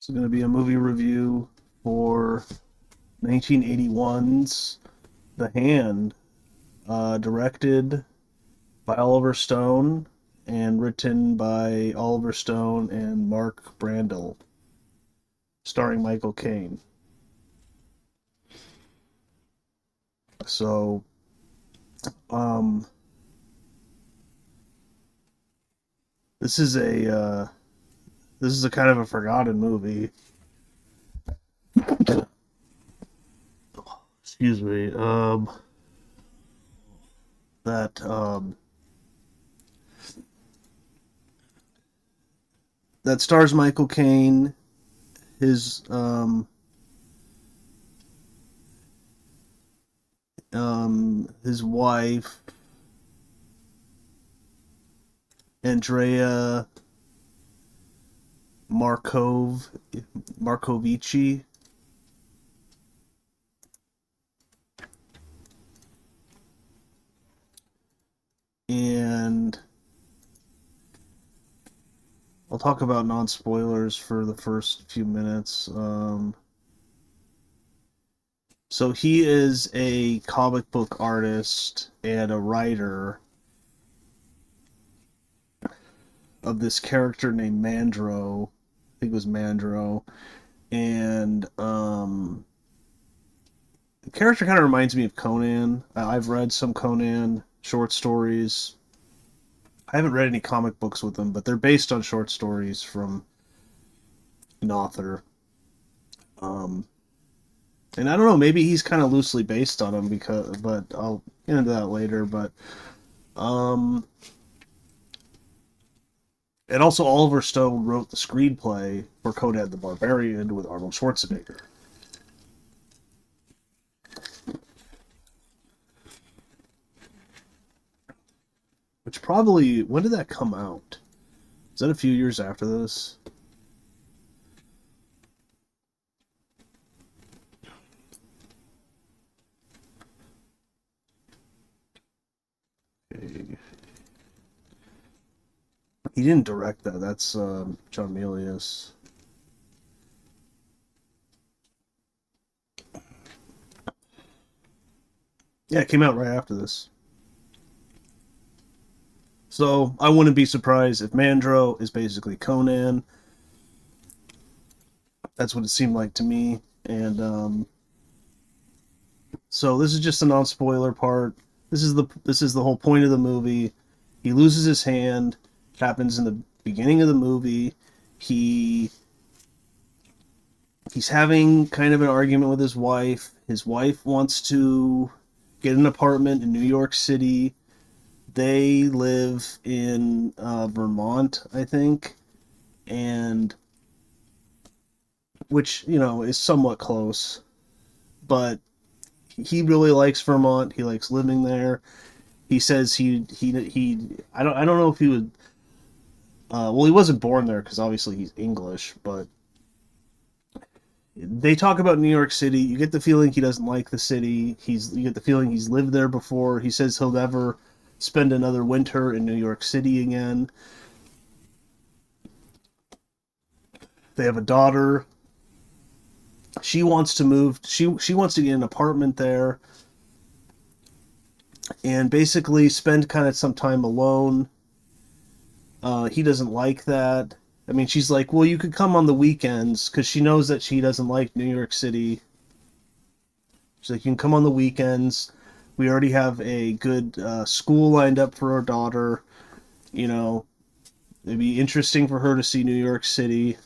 It's going to be a movie review for 1981's The Hand, directed by Oliver Stone and written by Oliver Stone and Mark Brandel, starring Michael Caine. So, um, this is a kind of a forgotten movie. Excuse me. That that stars Michael Caine, his his wife Andrea Marcovicci, and I'll talk about non-spoilers for the first few minutes. So he is a comic book artist and a writer of this character named Mandro. I think it was Mandro. And the character kind of reminds me of Conan. I've read some Conan short stories. I haven't read any comic books with them, but they're based on short stories from an author. Um, and I don't know, maybe he's kind of loosely based on him but I'll get into that later. But um, and also Oliver Stone wrote the screenplay for Conan the Barbarian with Arnold Schwarzenegger. Which probably, when did that come out? Is that a few years after this? Okay. He didn't direct that. That's John Milius. Yeah, it came out right after this. So I wouldn't be surprised if Mandro is basically Conan. That's what it seemed like to me. And so this is just a non-spoiler part. This is the whole point of the movie. He loses his hand. It happens in the beginning of the movie. He he's having kind of an argument with his wife. His wife wants to get an apartment in New York City. They live in Vermont, I think, and which is somewhat close. But he really likes Vermont. He likes living there. He says he. I don't know if he would. Well, he wasn't born there because obviously he's English, but they talk about New York City. You get the feeling he doesn't like the city. You get the feeling he's lived there before. He says he'll never spend another winter in New York City again. They have a daughter. She wants to move. She wants to get an apartment there and basically spend kind of some time alone. He doesn't like that. I mean, she's like, well, you could come on the weekends because she knows that she doesn't like New York City. She's like, you can come on the weekends. We already have a good school lined up for our daughter. You know, it'd be interesting for her to see New York City.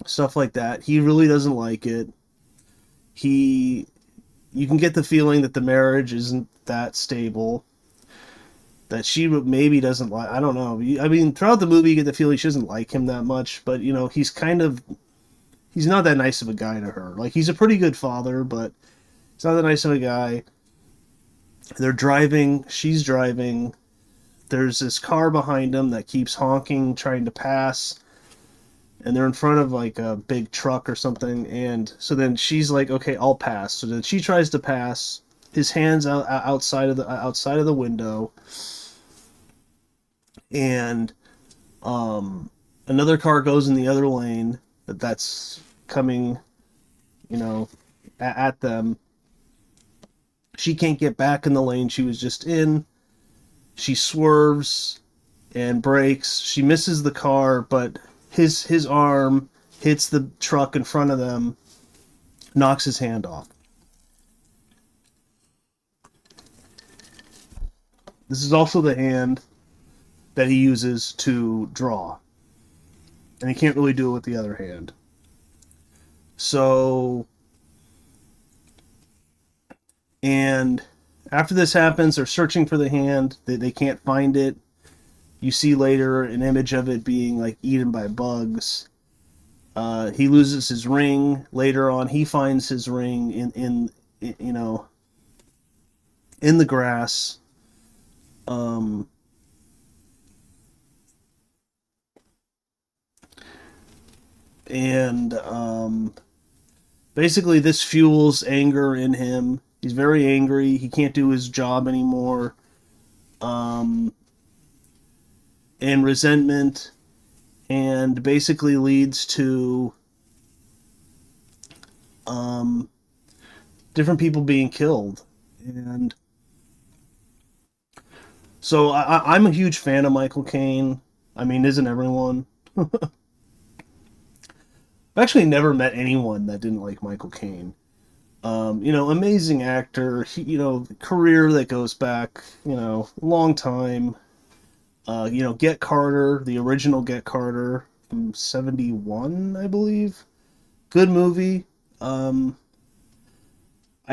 Stuff like that. He really doesn't like it. He, you can get the feeling that the marriage isn't that stable. That she maybe doesn't like. I don't know. I mean, throughout the movie, you get the feeling she doesn't like him that much. But he's not that nice of a guy to her. Like he's a pretty good father, but he's not that nice of a guy. They're driving. She's driving. There's this car behind them that keeps honking, trying to pass, and they're in front of like a big truck or something. And so then she's like, "Okay, I'll pass." So then she tries to pass. His hands outside of the window, and another car goes in the other lane. that's coming, you know, at them. She can't get back in the lane she was just in. She swerves and brakes. She misses the car, but his arm hits the truck in front of them, knocks his hand off. This is also the hand that he uses to draw. And he can't really do it with the other hand. So, and after this happens, they're searching for the hand. They can't find it. You see later an image of it being like eaten by bugs. He loses his ring. Later on, he finds his ring in you know, in the grass. And basically this fuels anger in him. He's very angry. He can't do his job anymore. And resentment, and basically leads to different people being killed. And so I'm a huge fan of Michael Caine. I mean, isn't everyone? I've actually never met anyone that didn't like Michael Caine. You know, amazing actor. You know, career that goes back, you know, a long time. You know, Get Carter, the original Get Carter from '71, I believe. Good movie. I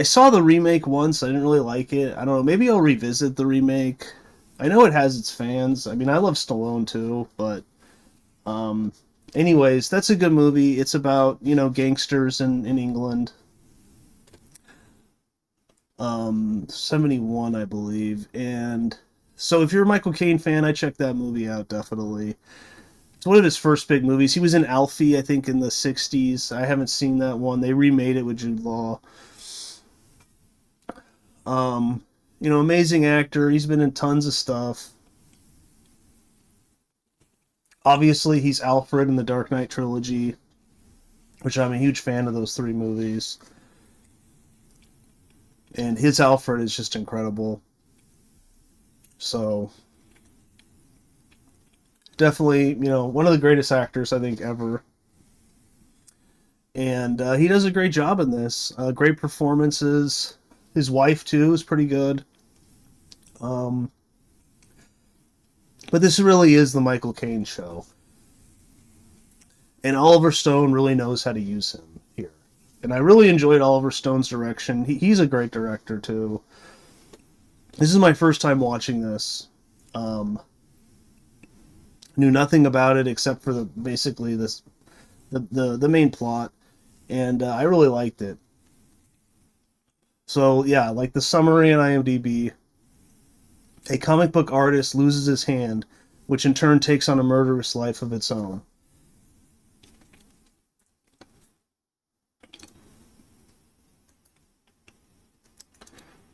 saw the remake once. I didn't really like it. I don't know. Maybe I'll revisit the remake. I know it has its fans. I mean, I love Stallone too, but anyways, that's a good movie. It's about, you know, gangsters in England. '71, I believe. And so if you're a Michael Caine fan, I check that movie out, definitely. It's one of his first big movies. He was in Alfie, I think, in the '60s. I haven't seen that one. They remade it with Jude Law. You know, amazing actor. He's been in tons of stuff. Obviously, he's Alfred in the Dark Knight trilogy, which I'm a huge fan of those three movies. And his Alfred is just incredible. So, definitely, you know, one of the greatest actors, I think, ever. And he does a great job in this. Great performances. His wife, too, is pretty good. Um, but this really is the Michael Caine show. And Oliver Stone really knows how to use him here. And I really enjoyed Oliver Stone's direction. He's a great director, too. This is my first time watching this. Knew nothing about it except for basically the main plot. And I really liked it. So, yeah, like the summary on IMDb, a comic book artist loses his hand, which in turn takes on a murderous life of its own.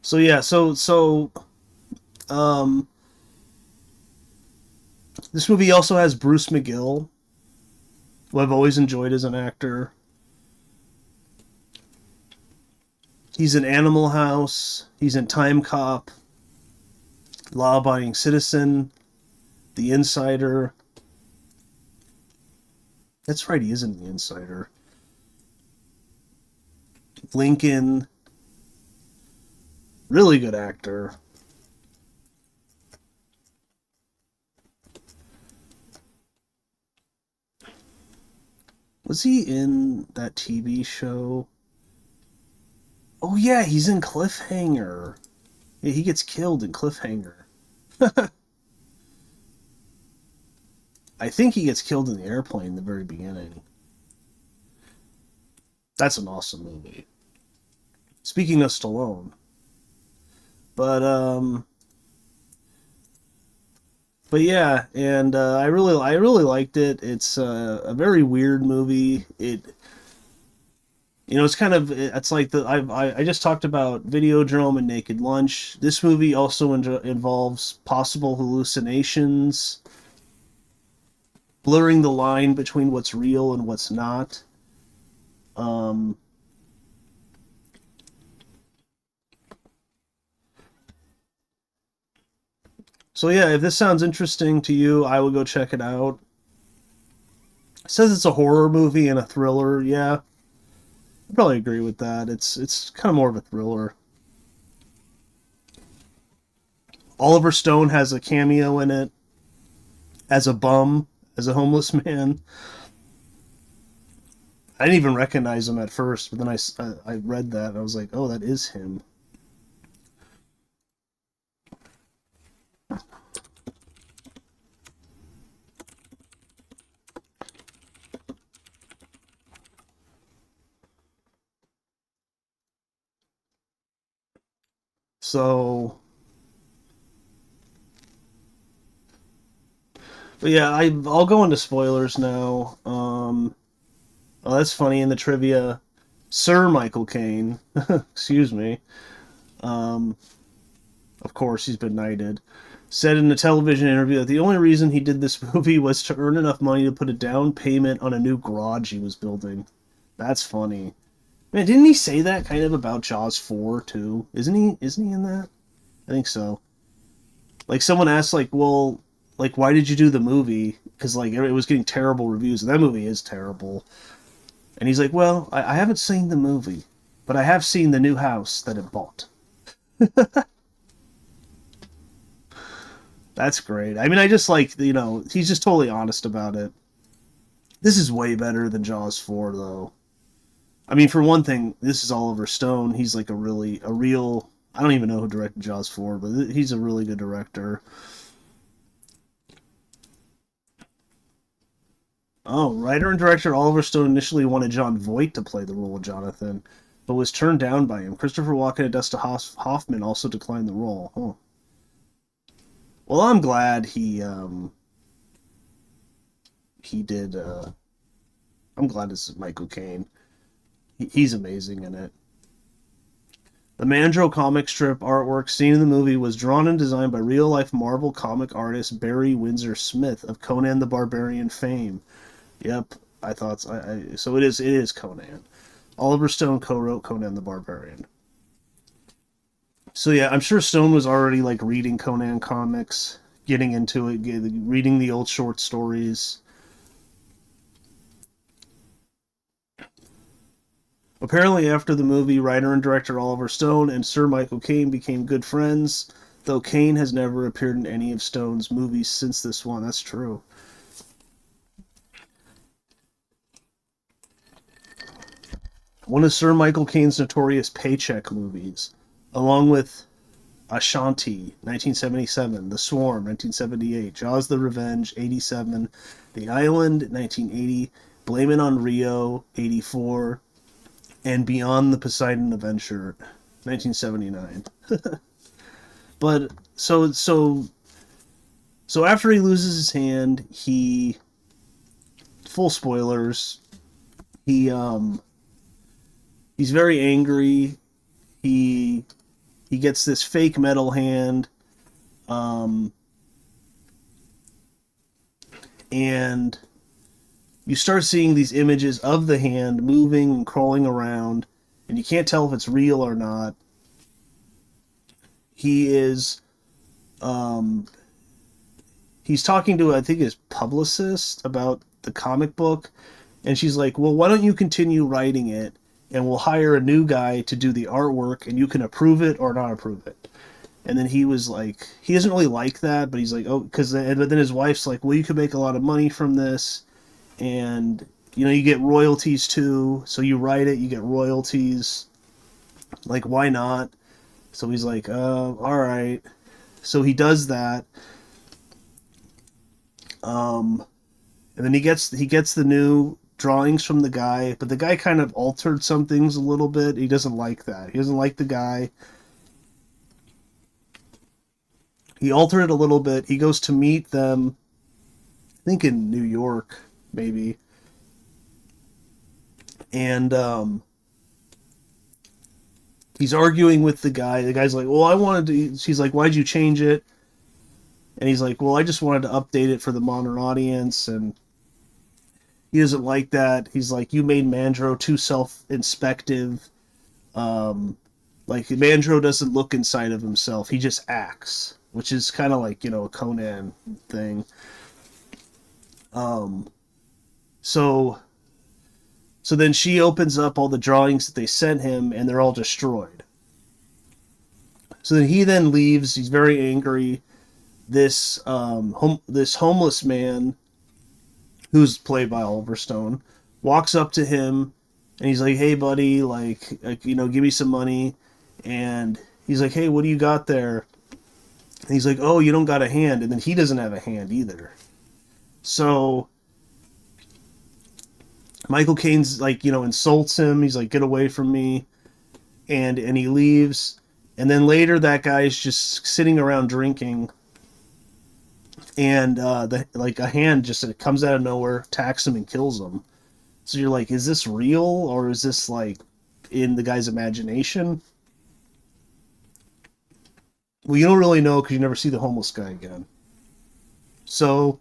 So yeah, um, this movie also has Bruce McGill, who I've always enjoyed as an actor. He's in Animal House. He's in Time Cop, Law Abiding Citizen, The Insider. That's right, he isn't The Insider. Lincoln. Really good actor. Was he in that TV show? Oh yeah, he's in Cliffhanger. Yeah, he gets killed in Cliffhanger. I think he gets killed in the airplane in the very beginning. That's an awesome movie. Speaking of Stallone. But yeah, and I really liked it. It's a very weird movie. It's kind of, it's like I just talked about Videodrome and Naked Lunch. This movie also involves possible hallucinations. blurring the line between what's real and what's not. Um, so yeah, if this sounds interesting to you, I would go check it out. It says it's a horror movie and a thriller. Yeah, I probably agree with that. It's kind of more of a thriller. Oliver Stone has a cameo in it as a bum, as a homeless man. I didn't even recognize him at first, but then I read that and I was like, oh, that is him. So, but yeah, I'll go into spoilers now. Oh, that's funny in the trivia. Sir Michael Caine, excuse me. Um, of course, he's been knighted. Said in a television interview that the only reason he did this movie was to earn enough money to put a down payment on a new garage he was building. That's funny. Man, didn't he say that kind of about Jaws 4 too? Isn't he? Isn't he in that? I think so. Like someone asked, like, well, like why did you do the movie? Because like it was getting terrible reviews, and that movie is terrible. And he's like, well, I haven't seen the movie, but I have seen the new house that it bought. That's great. I mean, I just like, he's just totally honest about it. This is way better than Jaws 4, though. I mean, for one thing, this is Oliver Stone. He's like a real, I don't even know who directed Jaws 4, but he's a really good director. Oh, writer and director Oliver Stone initially wanted Jon Voight to play the role of Jonathan, but was turned down by him. Christopher Walken and Dustin Hoffman also declined the role. Huh. Well, I'm glad he did. I'm glad it's Michael Caine. He's amazing in it. The Mandro comic strip artwork seen in the movie was drawn and designed by real-life Marvel comic artist Barry Windsor Smith of Conan the Barbarian fame. Yep, I thought so. So it is. It is Conan. Oliver Stone co-wrote Conan the Barbarian. So yeah, I'm sure Stone was already like reading Conan comics, getting into it, reading the old short stories. Apparently, after the movie, writer and director Oliver Stone and Sir Michael Caine became good friends, though Caine has never appeared in any of Stone's movies since this one. That's true. One of Sir Michael Caine's notorious paycheck movies, along with Ashanti, 1977, The Swarm, 1978, Jaws the Revenge, 87, The Island, 1980, Blame It on Rio, 84, and Beyond the Poseidon Adventure, 1979. But so after he loses his hand, full spoilers, he he's very angry. He he gets this fake metal hand, um, and you start seeing these images of the hand moving and crawling around, and you can't tell if it's real or not. He is, um, he's talking to, I think, his publicist about the comic book, and she's like, "Well, why don't you continue writing it, and we'll hire a new guy to do the artwork, and you can approve it or not approve it." And then he was like, he doesn't really like that, but he's like, oh, but then his wife's like, well, you could make a lot of money from this, and you get royalties too. So you write it, you get royalties. Like, why not? So he's like, all right. So he does that. Um, and then he gets the new drawings from the guy, but the guy kind of altered some things a little bit. He doesn't like that. He doesn't like the guy. He altered it a little bit. He goes to meet them, I think in New York, maybe. And he's arguing with the guy. The guy's like, well, I wanted to. She's like, why'd you change it? And he's like, well, I just wanted to update it for the modern audience. And He doesn't like that. He's like, you made Mandro too self-inspective. Um, like Mandro doesn't look inside of himself; he just acts, which is kind of like a Conan thing. Um, so so then she opens up all the drawings that they sent him, and they're all destroyed. So then he then leaves. He's very angry. This homeless man, who's played by Oliver Stone, walks up to him, and he's like, "Hey, buddy, give me some money." And he's like, "Hey, what do you got there?" And he's like, "Oh, you don't got a hand." And then he doesn't have a hand either. So Michael Caine's like, insults him. He's like, "Get away from me," and he leaves. And then later, that guy's just sitting around drinking, and a hand just comes out of nowhere, attacks him, and kills him. So you're like, is this real, or is this like in the guy's imagination? Well, you don't really know because you never see the homeless guy again. So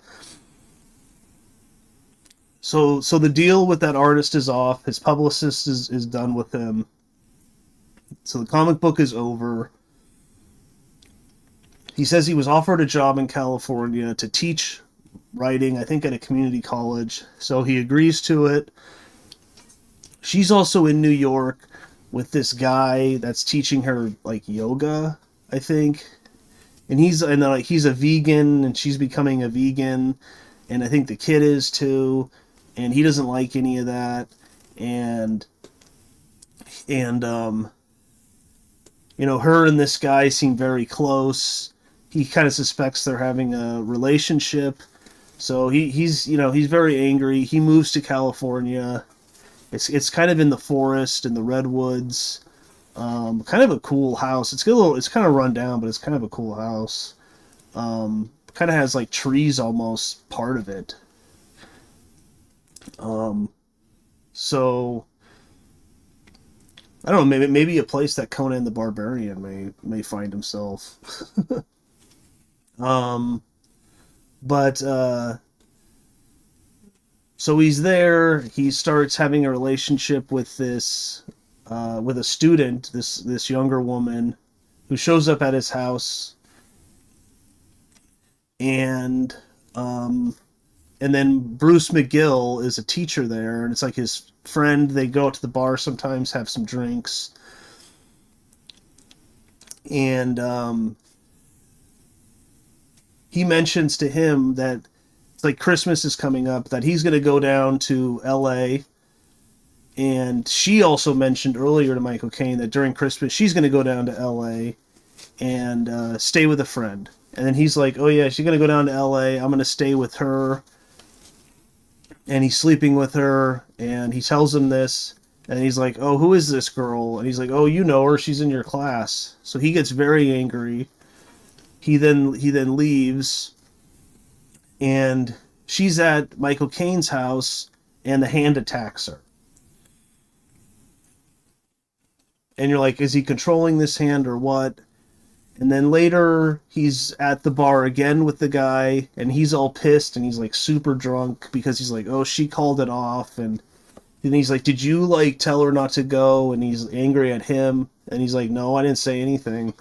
so the deal with that artist is off. His publicist is done with him. So the comic book is over. He says he was offered a job in California to teach writing, I think at a community college. So he agrees to it. She's also in New York with this guy that's teaching her like yoga, I think. He's a vegan, and she's becoming a vegan, and I think the kid is too, and he doesn't like any of that. And her and this guy seem very close. He kind of suspects they're having a relationship. So he's very angry. He moves to California. It's kind of in the forest, in the redwoods. Kind of a cool house. It's kind of run down, but it's kind of a cool house. Kind of has like trees almost part of it. Um, so I don't know, maybe a place that Conan the Barbarian may find himself. Um, but So he's there. He starts having a relationship with with a student, this younger woman, who shows up at his house, and um, and then Bruce McGill is a teacher there, and it's like his friend. They go out to the bar sometimes, have some drinks, and he mentions to him that it's like Christmas is coming up, that he's going to go down to L.A. And she also mentioned earlier to Michael Caine that during Christmas she's going to go down to L.A. and stay with a friend. And then he's like, "Oh yeah, she's going to go down to L.A. I'm going to stay with her." And he's sleeping with her, and he tells him this, and he's like, "Oh, who is this girl?" And he's like, "Oh, you know her. She's in your class." So he gets very angry. He then leaves, and she's at Michael Caine's house, and the hand attacks her. And you're like, is he controlling this hand or what? And then later, he's at the bar again with the guy, and he's all pissed, and he's like super drunk because he's like, oh, she called it off. And then he's like, did you like tell her not to go? And he's angry at him, and he's like, no, I didn't say anything.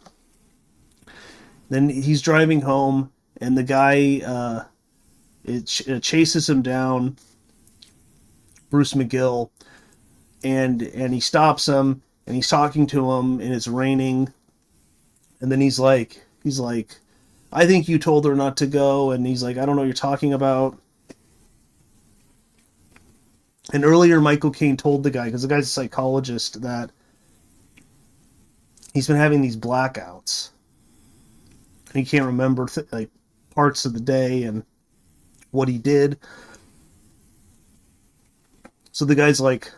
Then he's driving home, and the guy chases him down, Bruce McGill, and he stops him, and he's talking to him, and it's raining. And then he's like, I think you told her not to go. And he's like, I don't know what you're talking about. And earlier, Michael Caine told the guy, because the guy's a psychologist, that he's been having these blackouts. And he can't remember like parts of the day and what he did. So the guy's like,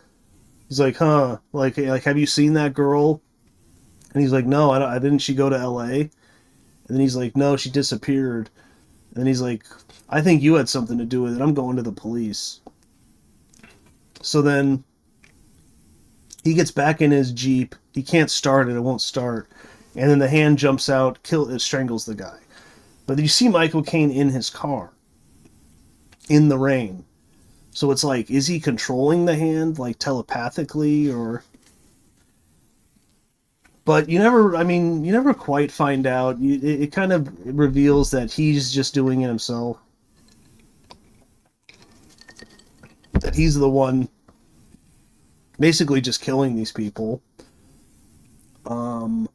he's like, huh, like have you seen that girl? And he's like, no, I didn't. She go to L.A.? And then he's like, no, she disappeared. And then he's like, I think you had something to do with it. I'm going to the police. So then he gets back in his Jeep. He can't start it. It won't start. And then the hand jumps out, it strangles the guy. But you see Michael Caine in his car, in the rain. So it's like, is he controlling the hand, like telepathically, or? But you never quite find out. It kind of reveals that he's just doing it himself. That he's the one basically just killing these people. Um,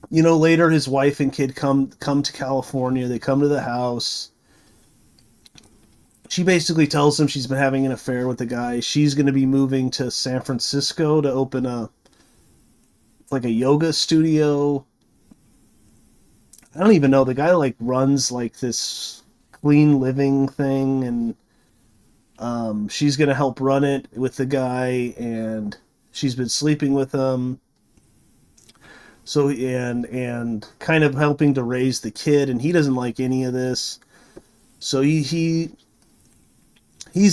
Later his wife and kid come to California. They come to the house. She basically tells him she's been having an affair with the guy. She's going to be moving to San Francisco to open a yoga studio. I don't even know. The guy like runs like this clean living thing, and she's gonna help run it with the guy, and she's been sleeping with him. So and kind of helping to raise the kid, and he doesn't like any of this. So he's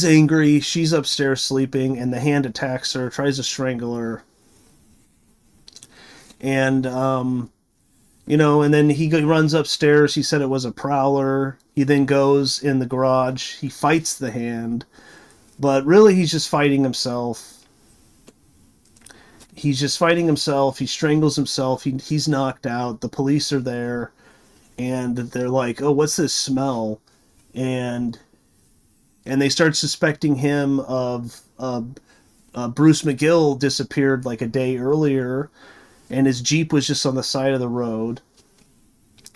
angry. She's upstairs sleeping, and the hand attacks her, tries to strangle her, and and then he runs upstairs. He said it was a prowler. He then goes in the garage. He fights the hand, but really he's just fighting himself. He's just fighting himself. He strangles himself. He's knocked out. The police are there, and they're like, "Oh, what's this smell?" And they start suspecting him of Bruce McGill disappeared like a day earlier, and his Jeep was just on the side of the road.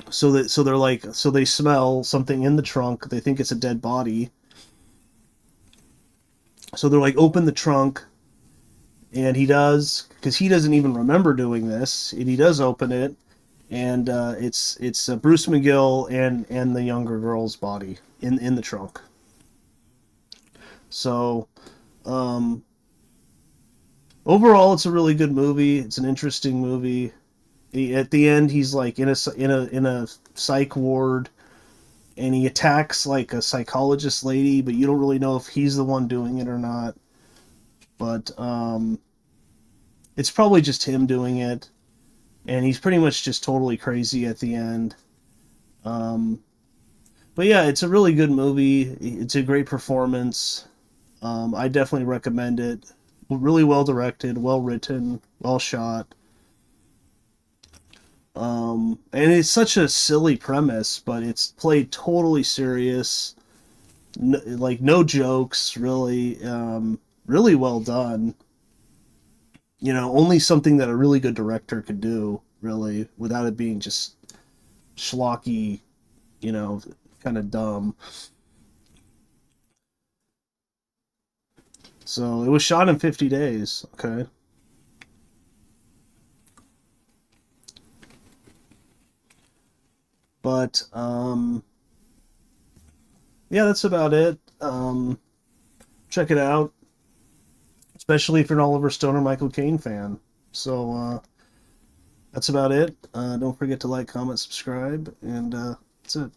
So they smell something in the trunk. They think it's a dead body. So they're like, open the trunk, and he does, because he doesn't even remember doing this, and he does open it, and it's Bruce McGill and the younger girl's body in the trunk. So, overall, it's a really good movie. It's an interesting movie. At the end, he's like in a psych ward, and he attacks like a psychologist lady, but you don't really know if he's the one doing it or not. But it's probably just him doing it, and he's pretty much just totally crazy at the end. But yeah, it's a really good movie. It's a great performance. I definitely recommend it. Really well directed, well written, well shot. And it's such a silly premise, but it's played totally serious. Like no jokes, really. Really well done. Only something that a really good director could do, really, without it being just schlocky, kind of dumb. So it was shot in 50 days. Okay. But yeah, that's about it. Check it out, especially if you're an Oliver Stone or Michael Caine fan. So that's about it. Don't forget to like, comment, subscribe, and that's it.